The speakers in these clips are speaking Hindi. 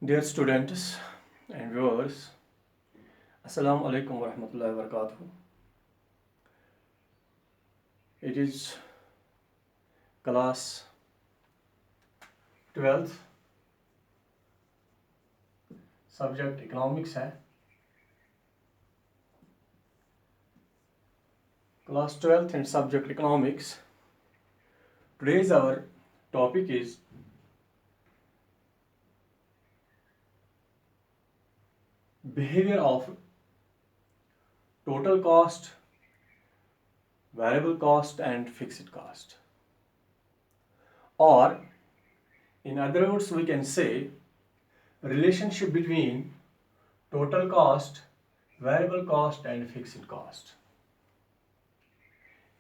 Dear students and viewers, Assalamu alaikum wa rahmatullahi wa barakatuh. It is class 12th, subject economics है. Class 12th and subject economics. Today's our topic is behavior of total cost, variable cost and fixed cost. Or in other words we can say relationship between total cost, variable cost and fixed cost.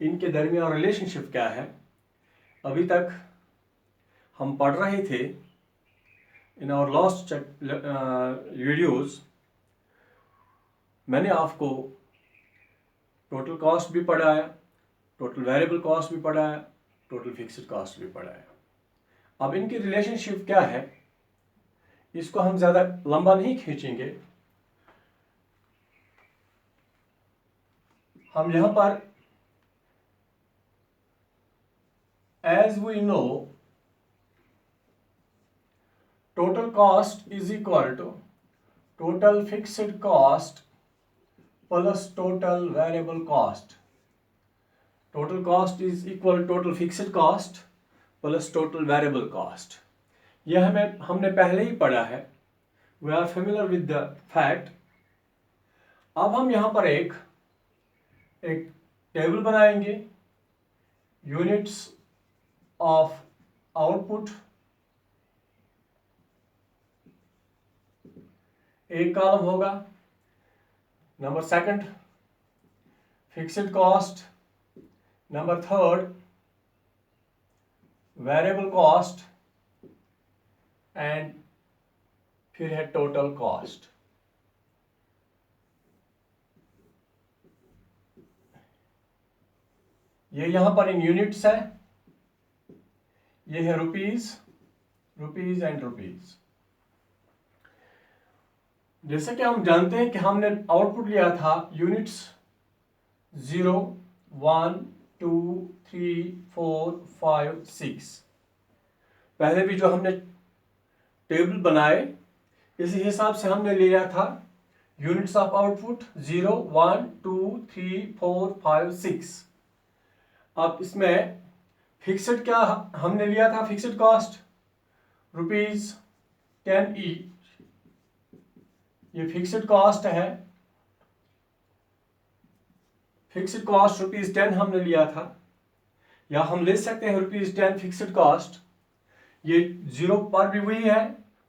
इनके दरमियान रिलेशनशिप क्या है? अभी तक हम पढ़ रहे थे इन आवर लास्ट वीडियोस. मैंने आपको टोटल कॉस्ट भी पढ़ाया, टोटल वेरिएबल कॉस्ट भी पढ़ाया, टोटल फिक्स्ड कॉस्ट भी पढ़ाया. अब इनकी रिलेशनशिप क्या है इसको हम ज़्यादा लंबा नहीं खींचेंगे. हम यहाँ पर as we know total cost is equal to total fixed cost plus total variable cost. Total cost is equal to total fixed cost plus total variable cost. यह हमने पहले ही पढ़ा है. We are familiar with the fact. अब हम यहाँ पर एक टेबल बनाएंगे. यूनिट्स of output, एक कॉलम होगा. Number second fixed cost, number third variable cost and फिर है टोटल कॉस्ट. ये यहां पर इन यूनिट्स है. ये है रुपीज एंड रुपीज. जैसे कि हम जानते हैं कि हमने आउटपुट लिया था यूनिट्स 0, 1, 2, 3, 4, 5, 6. पहले भी जो हमने टेबल बनाए इसी हिसाब से हमने लिया था यूनिट्स ऑफ आउटपुट 0, 1, 2, 3, 4, 5, 6. अब इसमें फिक्स्ड क्या हमने लिया था? Fixed cost ₹10 each. ये फिक्स्ड कॉस्ट है. फिक्स्ड कॉस्ट ₹10 हमने लिया था, या हम ले सकते हैं ₹10 फिक्स्ड कॉस्ट. ये 0 पर भी वही है,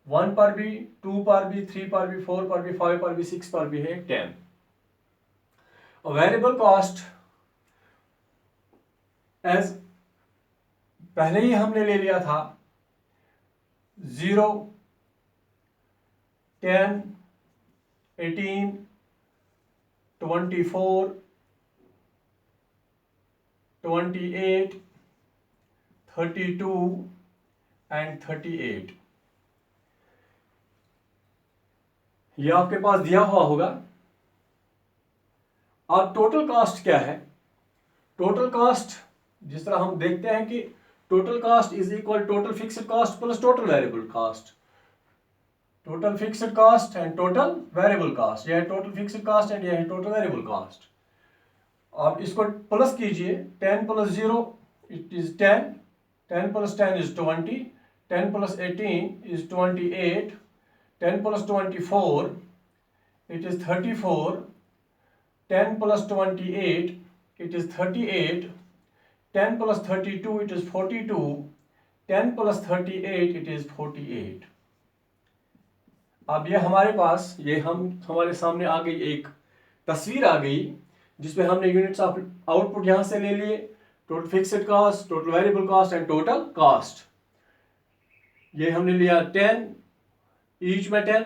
1 पर भी, 2 पर भी, 3 पर भी, 4 पर भी, 5 पर भी, 6 पर भी है 10. और वेरिएबल कॉस्ट एज पहले ही हमने ले लिया था 0, 10, 18, 24, 28, 32 एंड 38. ये आपके पास दिया हुआ होगा. अब टोटल कॉस्ट क्या है? टोटल कॉस्ट जिस तरह हम देखते हैं कि total cost is equal total fixed cost plus total variable cost. Total fixed cost and total variable cost. यह है टोटल फिक्स्ड कॉस्ट एंड यह है टोटल वेरिएबल कॉस्ट. अब इसको प्लस कीजिए. 10 plus 0 it is 10, 10 plus 10 is 20, 10 plus 18 is 28, 10 plus 24 it is 34, 10 plus 28 it is 38, 10 plus 32 it is 42, 10 plus 38 it is 48. अब ये हमारे पास हमारे सामने आ गई एक तस्वीर आ गई जिसमें हमने यूनिट्स ऑफ आउटपुट यहां से ले लिए. Total fixed cost, total variable cost and total cost. ये हमने लिया 10 ईच में 10.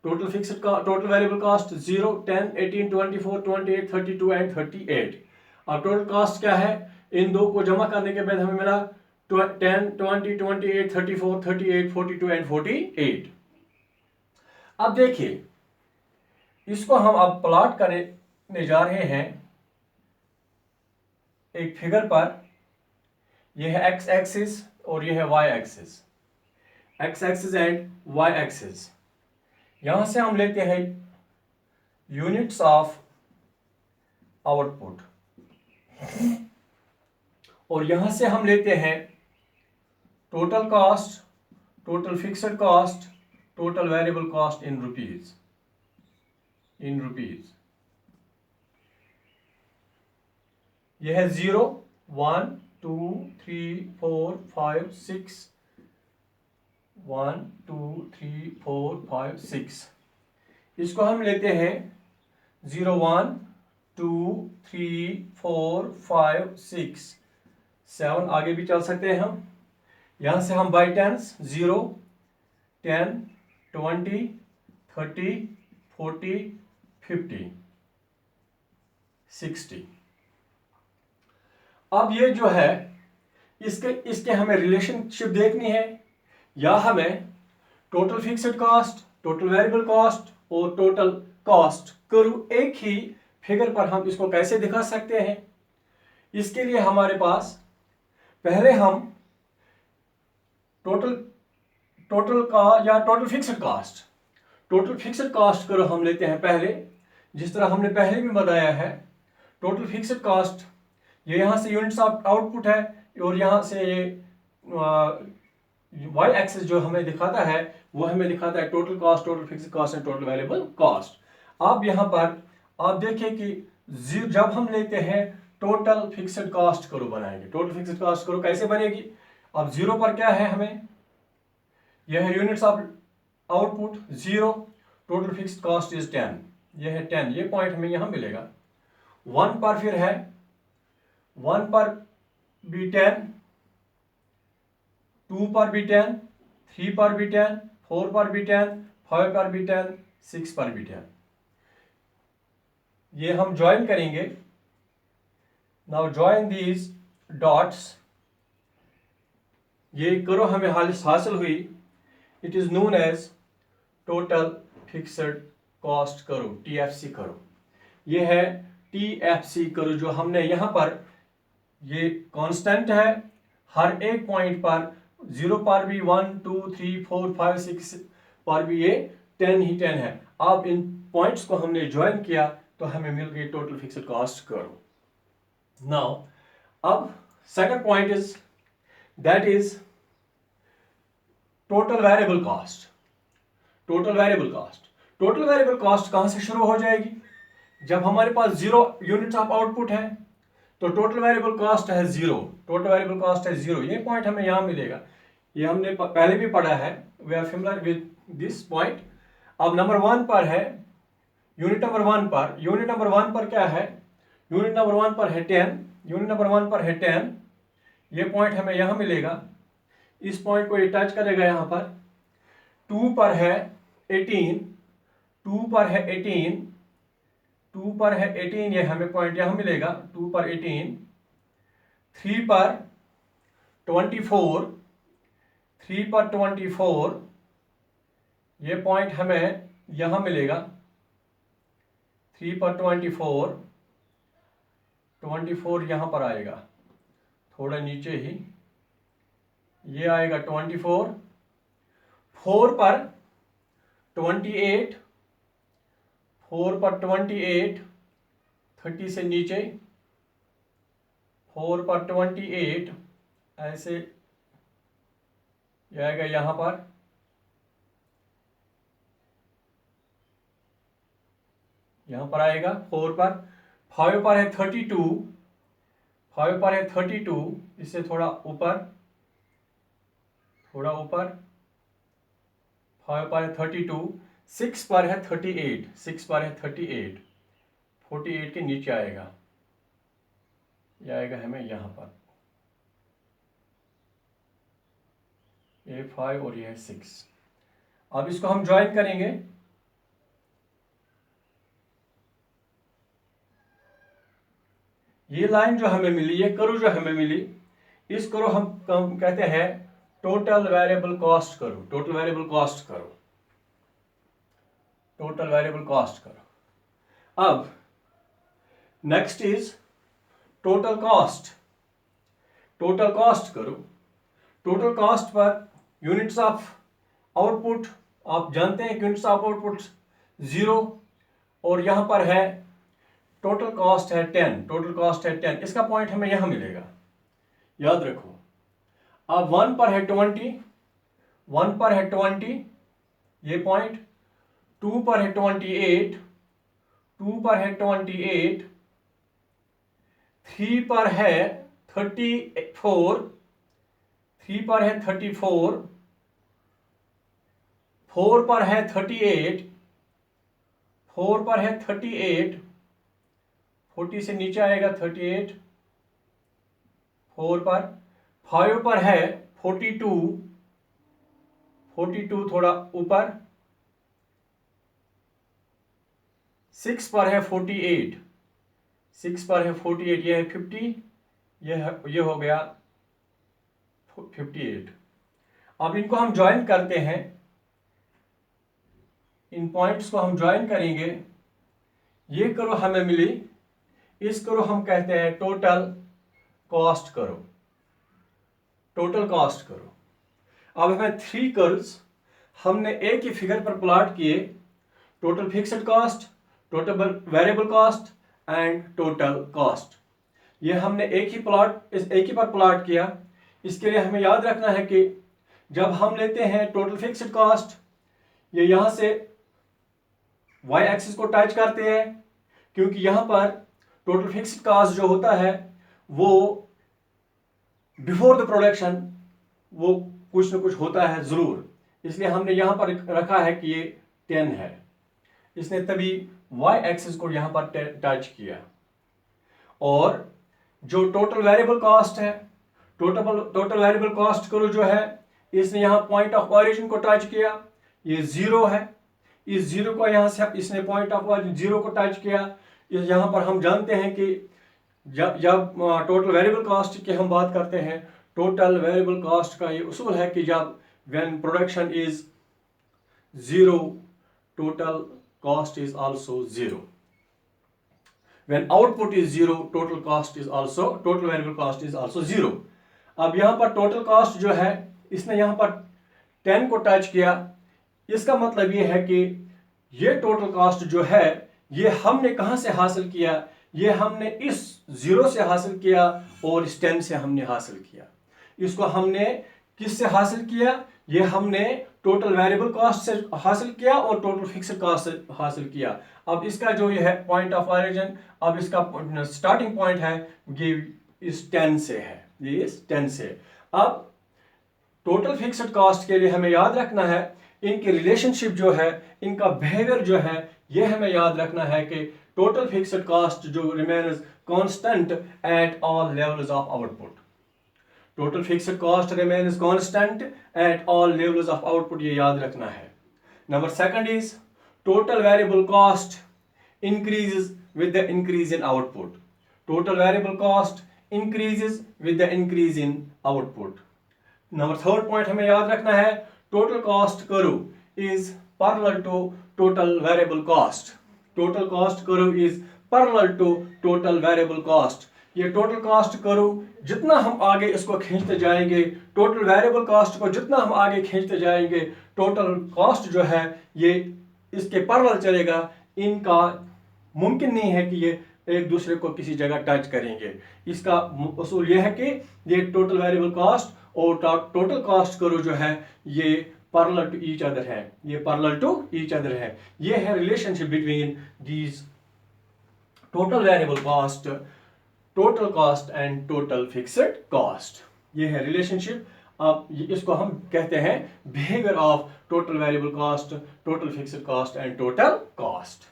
Total fixed total variable cost 0, 10, 18, 24, 28, 32 and 38. अब टोटल कॉस्ट क्या है? इन दो को जमा करने के बाद हमें मिला 10, 20, 28, 34, 38, 42 एंड 48. अब देखिए, इसको हम अब प्लॉट करने जा रहे हैं एक फिगर पर। यह है एक्स एक्सिस और यह है Y axis, X axis and Y axis. यहां से हम लेते हैं यूनिट्स ऑफ आउटपुट और यहां से हम लेते हैं total cost, total fixed cost, total variable cost in rupees, in rupees. यह है 0 1 2 3 4 5 6, 1 2 3 4 5 6। इसको हम लेते हैं 0 1 2 3 4 5 6 7, आगे भी चल सकते हैं हम। यहां से हम बाई टेंस 0 10 20 30 40 50 60। अब ये जो है इसके हमें रिलेशनशिप देखनी है, या हमें total fixed cost, total variable cost और टोटल कॉस्ट करूं एक ही फिगर पर हम इसको कैसे दिखा सकते हैं। इसके लिए हमारे पास पहले हम टोटल का या टोटल फिक्स्ड कॉस्ट करो हम लेते हैं पहले, जिस तरह हमने पहले भी बताया है। टोटल फिक्स्ड कॉस्ट ये यहाँ से यूनिट्स ऑफ आउटपुट है और यहाँ से ये वाई एक्सिस जो हमें दिखाता है वो हमें दिखाता है total cost, total fixed cost and total variable cost. अब यहाँ पर आप देखिए कि जब हम लेते हैं टोटल फिक्स्ड कॉस्ट करो बनाएंगे, टोटल फिक्स्ड कॉस्ट करो कैसे बनेगी। अब 0 पर क्या है, हमें यह है units of output 0, total fixed cost is 10, यह है 10, ये पॉइंट हमें यहाँ मिलेगा। 1 पर फिर है 1 पर भी 10, 2 पर भी 10, 3 पर भी 10, 4 पर भी 10, 5 पर भी 10, 6 पर भी 10। ये हम ज्वाइन करेंगे। नाउ ज्वाइन दीज डॉट्स, ये करो हमें हासिल हुई, it is known as total fixed cost करो, TFC करो। ये है TFC करो जो हमने यहाँ पर, ये कांस्टेंट है, हर एक पॉइंट पर 0 पर भी 1 2 3 4 5 6 पर भी ये 10 ही 10 है। अब इन पॉइंट्स को हमने ज्वाइन किया तो हमें मिल गई टोटल फिक्स्ड कॉस्ट करो। नाउ अब second point is that is total variable cost. Total variable cost, total variable cost कहां से शुरू हो जाएगी, जब हमारे पास 0 यूनिट्स ऑफ आउटपुट है तो टोटल वेरिएबल कॉस्ट है 0, टोटल वेरिएबल कॉस्ट है 0। ये पॉइंट हमें यहां मिलेगा, ये हमने पहले भी पढ़ा है, we are familiar with this point. अब नंबर 1 पर है, यूनिट नंबर 1 पर, यूनिट नंबर 1 पर क्या है, यूनिट नंबर 1 पर है 10, यूनिट नंबर 1 पर है 10, ये पॉइंट हमें यहां मिलेगा। इस पॉइंट को ये टच करेगा यहां पर। 2 पर है 18, 2 पर है 18, 2 पर है 18, ये हमें पॉइंट यहां मिलेगा 2 पर 18। 3 पर 24, 3 पर 24, ये पॉइंट हमें यहां मिलेगा 3 पर 24, 24 यहां पर आएगा थोड़ा नीचे ही, ये आएगा 24। 4 पर 28, 4 पर 28, 30 से नीचे, 4 पर 28 ऐसे ये आएगा यहां पर। यहां पर आएगा 4 पर। 5 पर है 32, 5 पर है 32, इससे थोड़ा ऊपर, थोड़ा ऊपर। 5 पर है 32, 6 पर है 38, 6 पर है 38, 48 के नीचे आएगा, यह आएगा हमें यहां पर, ये 5 और यह 6। अब इसको हम ज्वाइन करेंगे। ये लाइन जो हमें मिली, ये करो जो हमें मिली, इस करो हम कहते हैं टोटल वेरिएबल कॉस्ट करो, टोटल वेरिएबल कॉस्ट करो। टोटल वेरिएबल कॉस्ट करो। अब next is total cost. Total cost करो। टोटल कॉस्ट पर यूनिट्स ऑफ आउटपुट आप जानते हैं कि यूनिट्स ऑफ आउटपुट 0 और यहां पर है टोटल कॉस्ट है 10। टोटल कॉस्ट है 10, इसका पॉइंट हमें यहां मिलेगा, याद रखो। अब 1 पर है 20, 1 पर है 20 ये पॉइंट, 2 पर है 28, 2 पर है 28, 3 पर है 34, 3 पर है 34, 4 पर है 38, 4 पर है 38, 40 से नीचे आएगा 38, 4 पर, 5 पर है 42, 42 थोड़ा ऊपर, 6 पर है 48, 6 पर है 48, ये है 50, ये हो गया 58। अब इनको हम ज्वाइन करते हैं, इन पॉइंट्स को हम ज्वाइन करेंगे, ये करो हमें मिली, इस करो हम कहते हैं टोटल कॉस्ट करो। टोटल कॉस्ट करो। अब हमें 3 कर्व्स हमने एक ही फिगर पर प्लॉट किए, total fixed cost, total variable cost and total cost. ये हमने एक ही पर प्लॉट किया। इसके लिए हमें याद रखना है कि जब हम लेते हैं टोटल फिक्स्ड कॉस्ट, ये यहां से y एक्सिस को टच करते हैं, क्योंकि यहां पर टोटल फिक्स्ड कॉस्ट जो होता है वो बिफोर द प्रोडक्शन वो कुछ ना कुछ होता है जरूर, इसलिए हमने यहां पर रखा है कि ये 10 है, इसने तभी y एक्सिस को यहां पर टच किया। और जो टोटल वेरिएबल कॉस्ट है, टोटल वेरिएबल कॉस्ट करो जो है, इसने यहां पॉइंट ऑफ ऑरिजिन को टच किया, ये 0 है, इस 0 को यहां से इसने पॉइंट ऑफ ऑरिजिन 0 को टच किया। यहां पर हम जानते हैं कि जब टोटल वेरिएबल कॉस्ट की हम बात करते हैं, टोटल वेरिएबल कॉस्ट का ये उसूल है कि जब when production is 0 total cost is also 0, when output is 0 total variable cost is also 0। अब यहां पर टोटल कॉस्ट जो है, इसने यहां पर 10 को टच किया, इसका मतलब ये है कि ये टोटल कॉस्ट जो है ये हमने कहां से हासिल किया, ये हमने इस 0 से हासिल किया और इस 10 से हमने हासिल किया। इसको हमने किससे हासिल किया, ये हमने टोटल वेरिएबल कॉस्ट से हासिल किया और टोटल फिक्स्ड कॉस्ट से हासिल किया। अब इसका जो ये है पॉइंट ऑफ ऑरिजिन, अब इसका स्टार्टिंग पॉइंट है ये इस 10 से है, ये इस 10 से। अब टोटल फिक्स्ड कॉस्ट के लिए हमें याद रखना है इनकी रिलेशनशिप जो है, इनका बिहेवियर जो है, ये हमें याद रखना है कि टोटल फिक्स्ड कॉस्ट जो remains constant at all levels of output. Total fixed cost remains constant at all levels of output, ये याद रखना है। Number second is total variable cost increases with the increase in output. Total variable cost increases with the increase in output. Number third point हमें याद रखना है, total cost curve is parallel to total variable cost. Total cost curve is parallel to total variable cost. ये टोटल कॉस्ट कर्व जितना हम आगे इसको खींचते जाएंगे, टोटल वेरिएबल कॉस्ट को जितना हम आगे खींचते जाएंगे, टोटल कॉस्ट जो है ये इसके पैरेलल चलेगा। इनका मुमकिन नहीं है कि ये एक दूसरे को किसी जगह टच करेंगे। इसका उसूल यह है कि ये टोटल वेरिएबल कॉस्ट और टोटल कॉस्ट कर्व जो है ये पैरेलल टू ईच अदर है, ये पैरेलल टू ईच अदर है। ये है relationship between these total variable cost, total cost and total fixed cost, ये है रिलेशनशिप। अब इसको हम कहते हैं behaviour of total variable cost, total fixed cost and total cost.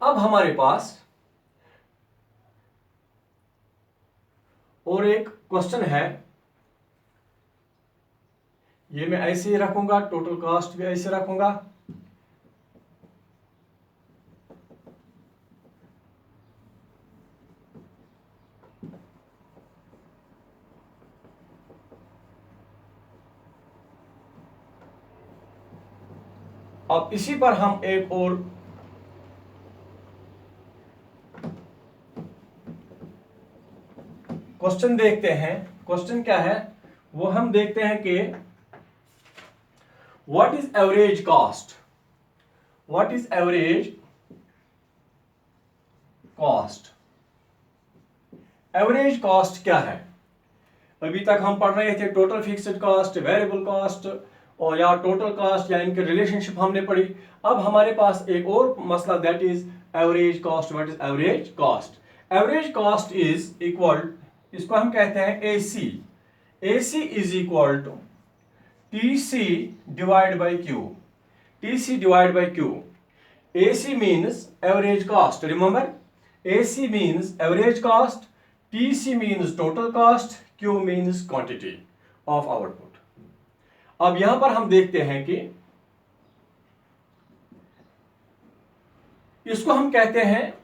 अब हमारे पास और एक क्वेश्चन है, ये मैं ऐसे ही रखूंगा, टोटल कॉस्ट भी ऐसे रखूंगा। अब इसी पर हम एक और क्वेश्चन देखते हैं। क्वेश्चन क्या है वो हम देखते हैं कि what is average cost. What is average cost. Average cost क्या है। अभी तक हम पढ़ रहे थे total fixed cost, variable cost और या टोटल कॉस्ट या इनके रिलेशनशिप हमने पढ़ी। अब हमारे पास एक और मसला that is average cost. What is average cost. Average cost is equal, इसको हम कहते हैं AC। AC is equal to TC divide by Q। TC divide by Q। AC means average cost. Remember, AC means average cost, TC means total cost, Q means quantity of output. अब यहां पर हम देखते हैं कि इसको हम कहते हैं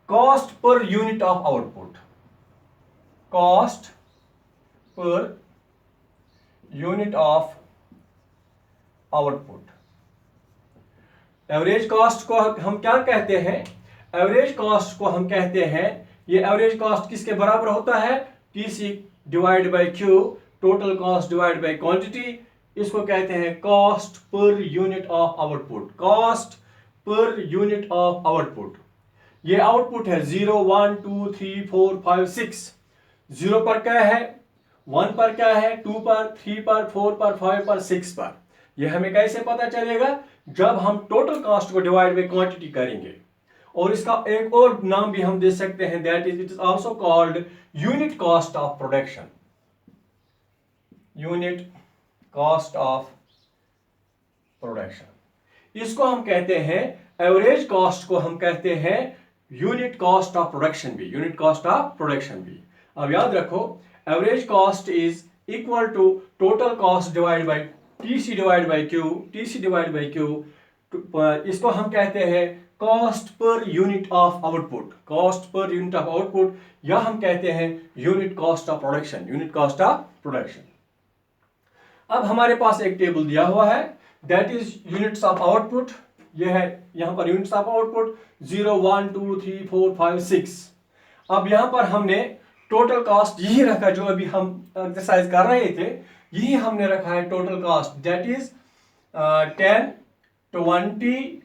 cost per unit of output. Cost per unit of output. Average cost को हम क्या कहते हैं। एवरेज कॉस्ट को हम कहते हैं, ये एवरेज कॉस्ट किसके बराबर होता है। TC divide by Q, total cost divide by quantity. इसको कहते हैं cost per unit of output. Cost per unit of output. ये आउटपुट है 0 1 2 3 4 5 6। 0 पर क्या है, 1 पर क्या है, 2 पर, 3 पर, 4 पर, 5 पर, 6 पर। यह हमें कैसे पता चलेगा, जब हम टोटल कॉस्ट को डिवाइड बाई क्वांटिटी करेंगे। और इसका एक और नाम भी हम दे सकते हैं, that is it is also called unit cost of production. Unit cost of production. इसको हम कहते हैं, एवरेज कॉस्ट को हम कहते हैं यूनिट कॉस्ट ऑफ प्रोडक्शन भी। यूनिट कॉस्ट ऑफ प्रोडक्शन भी। अब याद रखो, average cost is equal to total cost divide by TC divide by Q। TC divide by Q। इसको हम कहते हैं cost per unit of output. Cost per unit of output, या हम कहते हैं unit cost of production. Unit cost of production. अब हमारे पास एक टेबल दिया हुआ है, that is units of output. यह है यहां पर यूनिट्स ऑफ आउटपुट 0 1 2 3 4 5 6। अब यहां पर हमने टोटल कॉस्ट यही रखा जो अभी हम एक्सरसाइज कर रहे थे, यही हमने रखा है total cost, that is 10 20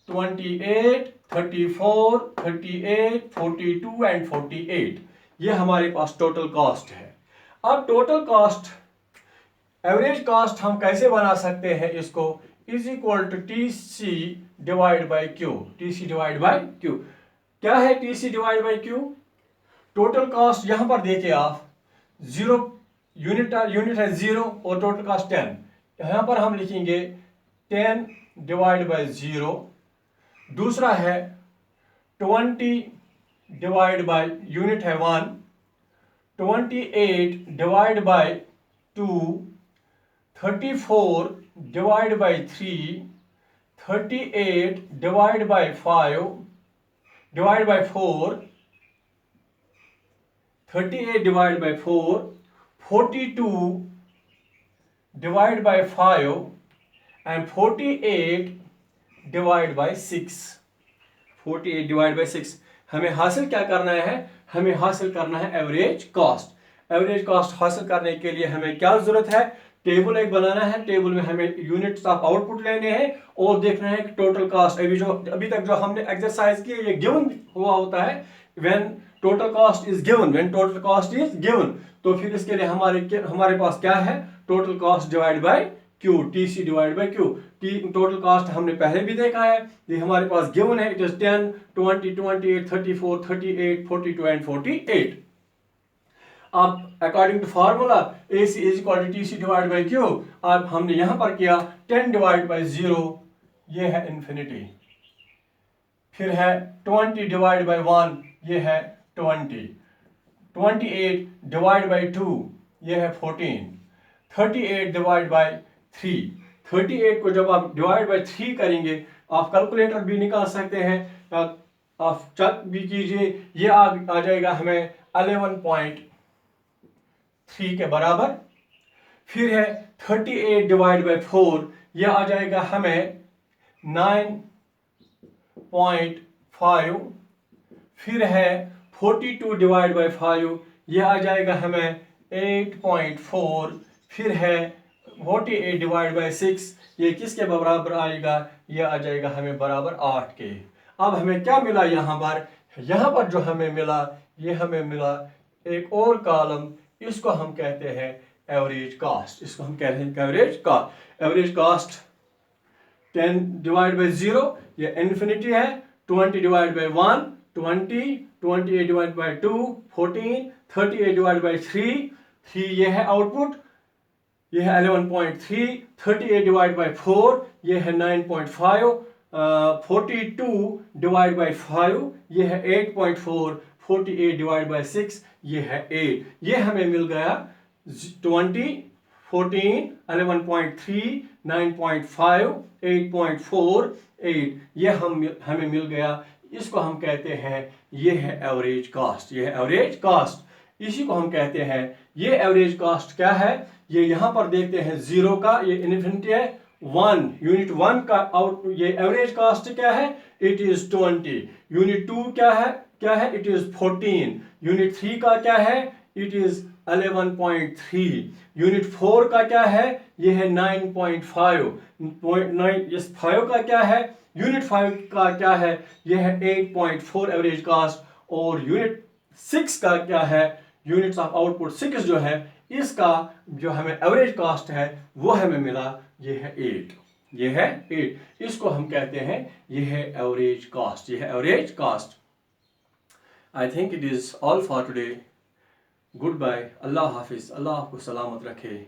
28 34 38 42 and 48। ये हमारे पास टोटल कॉस्ट है। अब टोटल कॉस्ट, एवरेज कॉस्ट हम कैसे बना सकते हैं, इसको is equal to TC divide by Q। TC divide by Q। क्या है TC divide by Q। Total cost यहां पर देखिए आप, 0 यूनिट है 0 और टोटल कॉस्ट 10। यहां पर हम लिखेंगे 10 डिवाइड बाई 0। दूसरा है 20 डिवाइड बाई यूनिट है 1। 28 divide by 2। 34 divide by 3। 38 divide by 5 divide by 4। 38 divide by 4। 42 divide by 5 and 48 divide by 6। 48 divide by 6। हमें हासिल क्या करना है, हमें हासिल करना है एवरेज कॉस्ट। एवरेज कॉस्ट हासिल करने के लिए हमें क्या जरूरत है, टेबल एक बनाना है। टेबल में हमें यूनिट्स ऑफ आउटपुट लेने हैं और देखना है कि टोटल कॉस्ट, अभी तक जो हमने एक्सरसाइज की ये गिवन हुआ होता है। When total cost is given, when total cost is given, तो फिर इसके लिए हमारे पास क्या है, total cost divide by Q। TC divide by Q। Total cost हमने पहले भी देखा है, ये हमारे पास गिवन है, इट इज 10 20 28 34 38 42 एंड 48। अब according to formula AC is equal to TC divide by Q। अब हमने यहां पर किया 10 डिवाइड बाई 0, ये है इन्फिनिटी। फिर है 20 डिवाइड बाई 1, ये है 20। 28 डिवाइड बाई 2, ये है 14। 38 डिवाइड बाई 3। 38 को जब आप डिवाइड बाई 3 करेंगे, आप कैलकुलेटर भी निकाल सकते हैं, आप चेक भी कीजिए, ये आ जाएगा हमें 11.3 के बराबर। फिर है 38 डिवाइड बाई 4, यह आ जाएगा हमें 9.5, फिर है 42 डिवाइड बाई 5, यह आ जाएगा हमें 8.4, फिर है 48 डिवाइड बाई 6, ये किसके बराबर आएगा, यह आ जाएगा हमें बराबर 8 के। अब हमें क्या मिला यहाँ पर जो हमें मिला, ये हमें मिला एक और कॉलम, इसको हम कहते हैं एवरेज कास्ट, इसको हम कहते हैं average cost. Average cost 10 divide by 0, ये इन्फिनिटी है, 20 divide by 1 20, 28 divide by 2 14, 38 divide by 3 ये है आउटपुट, ये है 11.3, 38 डिवाइड बाई 4 ये है 9.5, 42 डिवाइड बाई 5 ये है 8.4, 48 डिवाइड बाई 6 ये है 8। ये हमें मिल गया 20, 14, 11.3, 9.5, 8.4, 8, ये हमें मिल गया। इसको हम कहते हैं, ये है एवरेज कास्ट, ये है एवरेज कास्ट, इसी को हम कहते हैं। ये एवरेज कास्ट क्या है, ये यहां पर देखते हैं 0 का, ये इन्फिनिटी है, 1 यूनिट 1 का आउट, ये एवरेज कास्ट क्या है, इट इज 20। यूनिट 2 क्या है, इट इज 14। यूनिट 3 का क्या है, इट इज 11.3। यूनिट 4 का क्या है, ये है 9.5। 5 का क्या है, यूनिट 5 का क्या है, ये है 8.4 एवरेज कास्ट। और यूनिट 6 का क्या है, यूनिट्स ऑफ आउटपुट 6 जो है, इसका जो हमें एवरेज कास्ट है वो हमें मिला, ये है 8, ये है 8। इसको हम कहते हैं, ये है एवरेज कास्ट, ये है average cost. I think it is all for today. Good bye, अल्लाह हाफिज, अल्लाह आपको सलामत रखे।